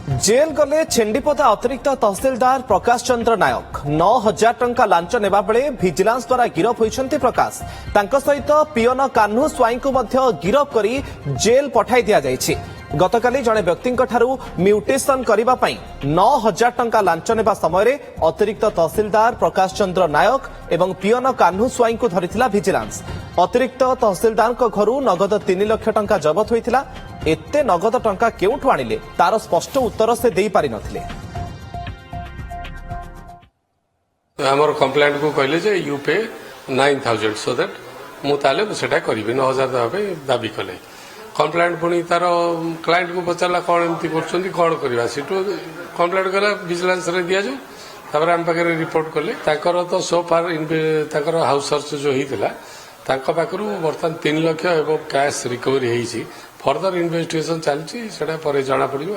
Jail गले छेंडीपदा अतिरिक्त तहसिलदार प्रकाश चंद्र नायक 9,000 टंका लांच नेबा बेले विजिलेंस द्वारा गिरफ होइछन्ति प्रकाश तांको सहित पियन कान्हू स्वाई को मध्य गिरफ करी जेल पठाई दिया जायछि। गतकाली जणे व्यक्ति म्यूटेशन करबा पई 9,000 टंका लांच नेबा समय अतिरिक्त तहसिलदार प्रकाश चंद्र नायक एवं पियन कान्हू स्वाई को धरिथिला विजिलेंस। अतिरिक्त तहसिलदार घर नगद 3 लाख टंका जबत होइथिला। एते नगद टंका केउठु आनिले तार स्पष्ट उत्तर से देई पारि नथिले। हमर कंप्लेंट को कहले जे यू पे 9,000 सो दैट मु ताले सेटा करिवे 9,000 देबे दाबी कले। कंप्लेंट पुणी तार क्लाइंट को पचारा कौन एमती कर कौन करवा सीटू कंप्लेंट कला विजिलेंस रे दिया जाऊ तापर हम पाखे रिपोर्ट कले ताकर तो सो फार ताकर हाउस सर्च जो होइतिला तांका पाखरु वर्तमान 3 लाख एवं कैश रिकवरी हेइछि। फर्दर इन्वेस्टिगेशन चलछि सेटा परे जाना पड़ियो।